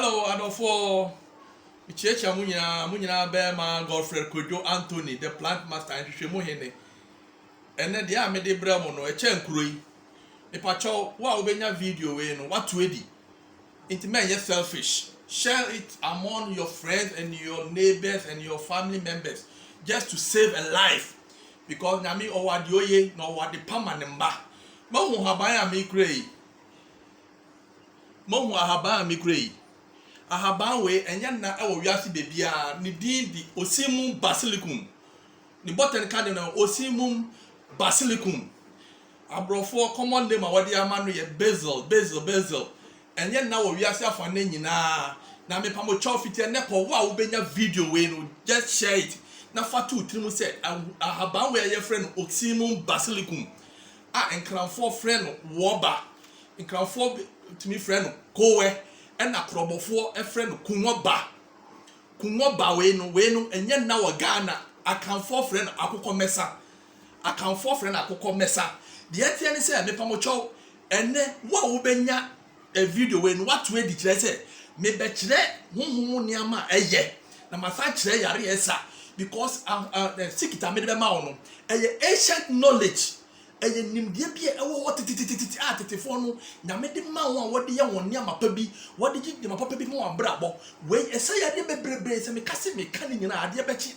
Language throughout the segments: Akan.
Hello, Adolfo. Ichecha munyina be ma Godfrey Kojo Anthony, the plant master and Shemu. And then the army de Bremo no a chen crui. A pacho, wa ubenya video no what to edit. It may just selfish. Share it among your friends and your neighbors and your family members just to save a life. Because nami owadioye no wadi pamanemba. Mo habaya mi krei. Mo habaya mi krei. Ahaban we enya na ewo wiase bebia ni din di Osimum basilicum. Ni botanical name na Osimum basilicum. Abrofo common name awadi ama no ye basil. Enya na wo wiase afane nyina na me pamo chofiti ne ko wa wo benya video we no just share it. Na fatu trimu say ahaban we ye friend Osimum basilicum. Enkranfo friend woba. Enkranfo timi friend kowe. Ena krobofo e friend kunwa ba we no enye na wa Ghana akanfo friend akokọ mesa de etie ne say me pamocho ene wo benya a video we no what we di kire say me be kire honhom niama eye na masa kire yare esa because the sikita me be ma wono eye ancient knowledge eye nimdie bia ewo tititititi atetefo no na me de ma won wode ye won niama pa bi wode gi de ma papa bi mo abrabo we esa ya de bebrebe se me kase me kan nyina ade bechi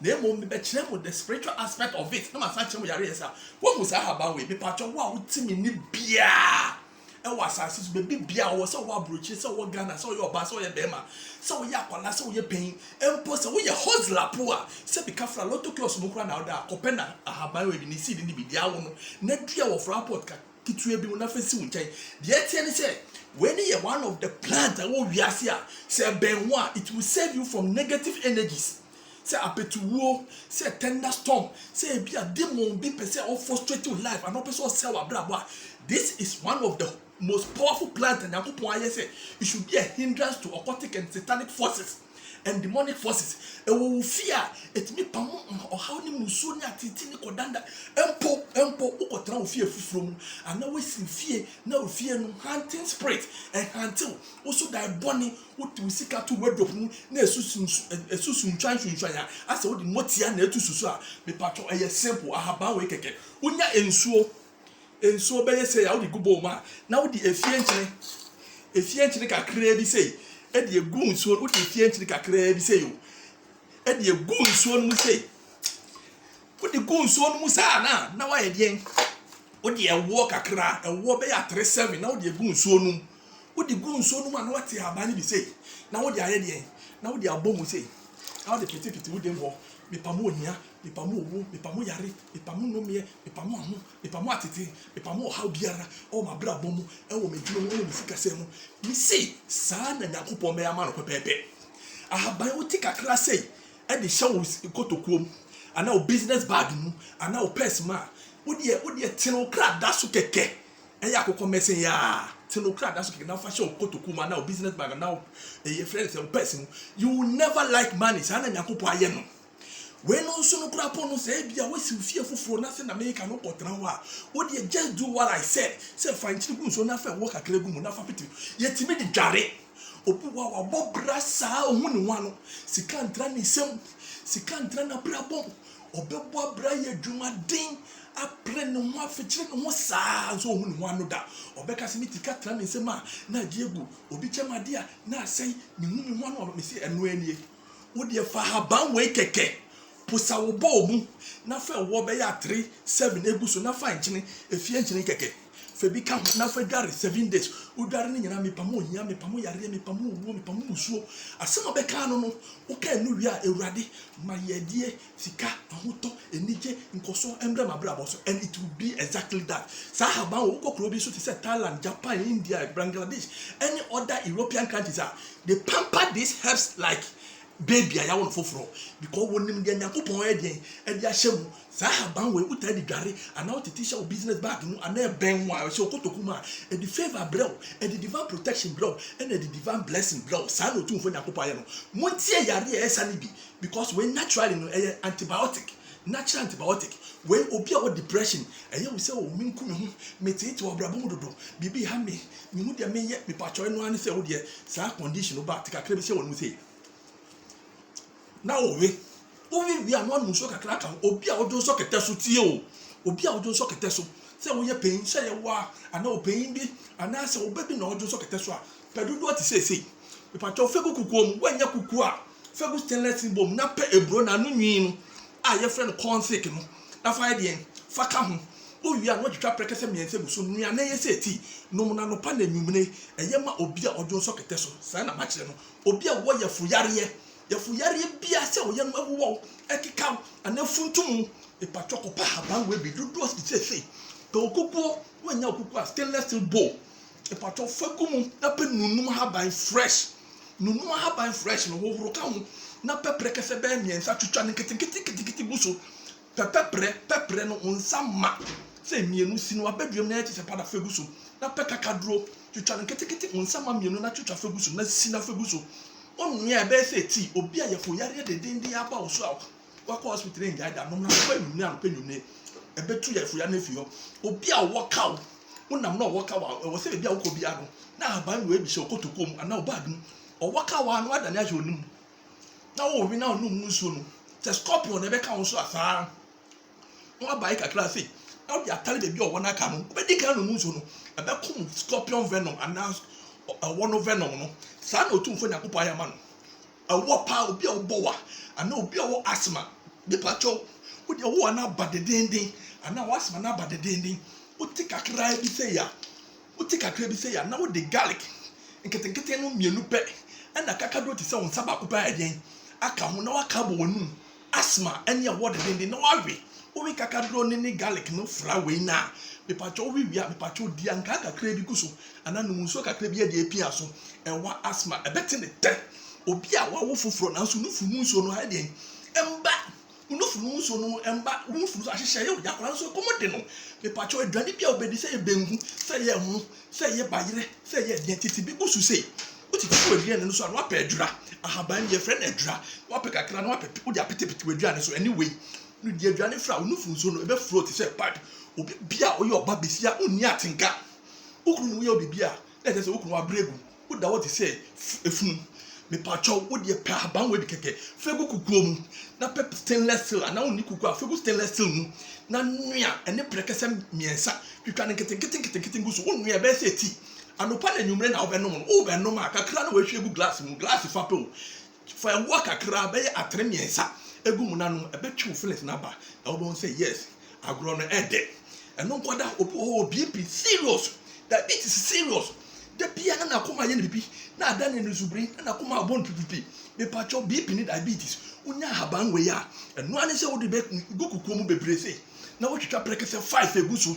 na emo me be kire mo the spiritual aspect of it na ma sa kire mo yare esa wo mu sa haba we be patcho wo utimi ni bia ewa asase so be bia wo se wo abrochi se wo Ghana se wo yoba se wo ye bema se wo ya kwala se wo ye pen empo se wo ye hustler poa se be kafra loto kios mo kura na oda kopena ahaban we ni seed ni bidia wo no na dua wo fra port ka kitue bi mo na fasi wo nchen de etie ni se when you are one of the plant wo wiase a se benwa it will save you from negative energies. Say apetuwo, say thunderstorm, say be a demon be per se or frustrate your life and not person sell abra. This is one of the most powerful plants and Yakupon say it should be a hindrance to occultic and satanic forces and demonic forces. E will fear it me pam or how ni musoni atitini kodanda empo ukotra wo fear fufrom and now we fear now fear no hunting spirit and hunting also die bonny what we seek out to wardrobe no na esusun twan ya asa wo di motia na etususu a me patcho eye simple ahaban we keke unya ensuo be say ya wo di gubo ma na wo di efie nchire kakra bi say e di egu nsuo wo di efie nchire kakra bi say o e di egu nsuo no mu say wo di gu nsuo no mu sa na wa ye den wo di ewo kakra ewo be ya 37 na wo di egu nsuo no wo di gu nsuo no ma na wate abani bi say na wo di aye den na wo di abomu say na wo di piti wo dem ho me pamo onia me pamo owo me pamo yare me pamo nomie me pamo amu me pamo atete me pamo how biara o ma bra bomu e wo me dwuno wo me sika se mu me say sa na Yakupon me ama no pepepe ahaban wo tika kra say e de hye wo kotokuom ana o business bag mu ana o purse ma wo de tino kra da so keke e ya kokọ mesen ya tino kra da so keke na fa hye wo kotokuom ana o business bag na o e friends o purse mu you will never like money sa na Yakupon aye no when no so no kra pon no say bia we si fie foforo na se na me ka no kotra ho a wo de just do what I said say fa nchiri gu so na fa wo kakra gu mu na fa piti yetimi di dware obi wa bobra saa ohun ni wano sika ntra ni sem sika ntra na brabo obebo abra ye dwuma den apre no ho afekire no ho saa so ohun ni wano da obeka se mitika tra ni sem a na diegu obi chamade a na asai ni hu ni wano me se eno anie wo de fa haban we keke pusa wo bomu na fa wo be ya 3-7 eguso na fa nchini efie nchini keke fe bi ka na fa dware 7 days udware ni nyina me pamo ohia me pamo yare me pamo owo me pamo musuo asema be ka no wo ka enu wi a ewurade ma yedie sika ahoto enije nkoso embre ma bra boso and it will be exactly that sa haban wo kokro bi so ti say Thailand, Japan, India, Bangladesh, any other European countries they pamper these herbs like baby I want foforo because wonim de Yakupon e de ahyem sa haban we uta di dware ana otiti sha business bag no ana ben wa so kotokuma e di favor bro e di divine protection bro and e di divine blessing bro sa no tumfo Yakupon aye no montie yare e esa ni bi because we naturally no antibiotic natural antibiotic when obi a depression and you say o minku me ho metete obrabo dodo bibi ha me hu de me ye me pacho no an say wo de sa condition ba kakra bi say wonu say na owe wi an wonu so kakra kan obi a odo so kete so tie o obi a odo so kete so say wo ye pain say ye wa ana o pain bi ana say oba bi na odo so kete so a pedu do ti say me pacho fegu kuku o wanya kuku a fegu stainless bom na pe ebro na no nwi no a ye friend consik no na fa de fa ka ho o wi an wotwa prekese miense bu so nua na ye say ti no mu na no pa na nwumne eye ma obi a odo so kete so sa na ma kire no obi a wo ye fuyare bia se wo ye no awu ekika anafuntum e patoko pa haban we bi dodo say to okukuo wanya okukuo a stainless steel bowl e patoko fagumu na pe nunum haban fresh no wo ka ho na pepre kese be miensa twetwa ne kiti buso pepre no unsama se mienu sinu abaduam na eche se pada feguso na pekakadro twetwa ne kiti unsama mienu na twetwa feguso na sina feguso onu ya be se ti obi a yefo yare de dende aba oso a waka hospital ngai da no na kwa nyunu an panyune ebetu yefo ya na fio obi a woka wonam na woka wa wo se bia wo bi ano na aban we bi se okotokom ana obag no owoka wa no adane aje onum na wo wi na onum nsuo no the scorpion ebe ka won so asa no abai kakra sei na wo atale be bi owo na aka no obedi kan no nsuo no ebe kum scorpion venom ana one venom no sa na otumfo nyakopo ayama no awo pa obi a obowa ana obi a wo asthma de pacho wo de wo na badedenden ana wo asthma na badedenden wo tikakra bi sei ya na wo de garlic nkete no mienu pe na kakado ti se won saba ko pa eden aka ho na waka bo wonu asthma ene ya wo dedenden na wawe wo wi kakado ni garlic no fra we na me pacho wi wi me pacho di anka kakra bi kuso ana no nso kakra bi de apia so ewa asthma ebete ne te obi a wawo foforo na nso nufu nso no ha de emba nufu nso no emba nufu ahihye ye yakora nso komode no me pacho aduane bia obedi se ebenhu se ye hu se ye bayire se ye identity bi busu se oti ku aduane no so anu apa adura ahaban ye friend adura wape kakra no wape odi apetepete aduane so anyway no di aduane fra nufu nso no ebe float se pipe obi bia oye oba besia oni atenka okunu no ye obi bia let us say okunu abregu woda what say efunu me pacho wo de pa ban we bi keke fegu kukuo mu na pep stainless steel ana oni kukuo a fegu stainless steel mu na nua ene prekese miensa twitwa ne kete nguso wo nua be say ti anopa na nwumre na obenom no obenom akakra na we hwegu glass mu glass fa pe o fa wo akakra be atre miensa egu mu nanu ebetwu feelings na ba na wo don say yes agro no ede eno nkoda obi serious that it is serious de bia na akoma ye ne bibi na adane ne zubri na akoma abon pipipi me pacho BP ni diabetes unya haban we ya eno ane se wo de be gokukuo mu bebre sei na wo twitwa prekese 5 egusu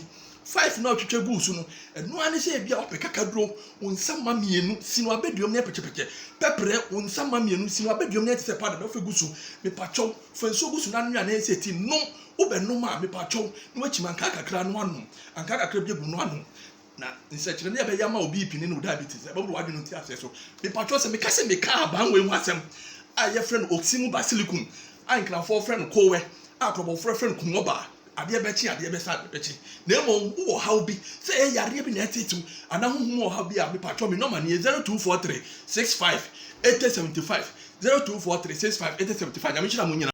5 na twitwa gusu no eno ane se bia opeka kadro unsama mienu sinu abedum ne pechepeche pepre unsama mienu sinu abedum ne tse pada do fegusu me pacho fanso gusu na nwa na se ti no obenum a me pacho no wachima nka kakra no anu anka kakra bi egu no anu na nsekire ne be yama obi pini no diabetes e babu wadwe no ti ase so me patro se me kase me ka ban we hu asem a ye friend oximu basilicum a nkra for friend kowe a krobo friend kumoba ade be chi ade be sa be chi na emo wo ha obi se e yare bi na etitu ana huhum wo ha bi a me patro me number ne 0243 65 8075 0243 65 8075 nyame chira mo nyina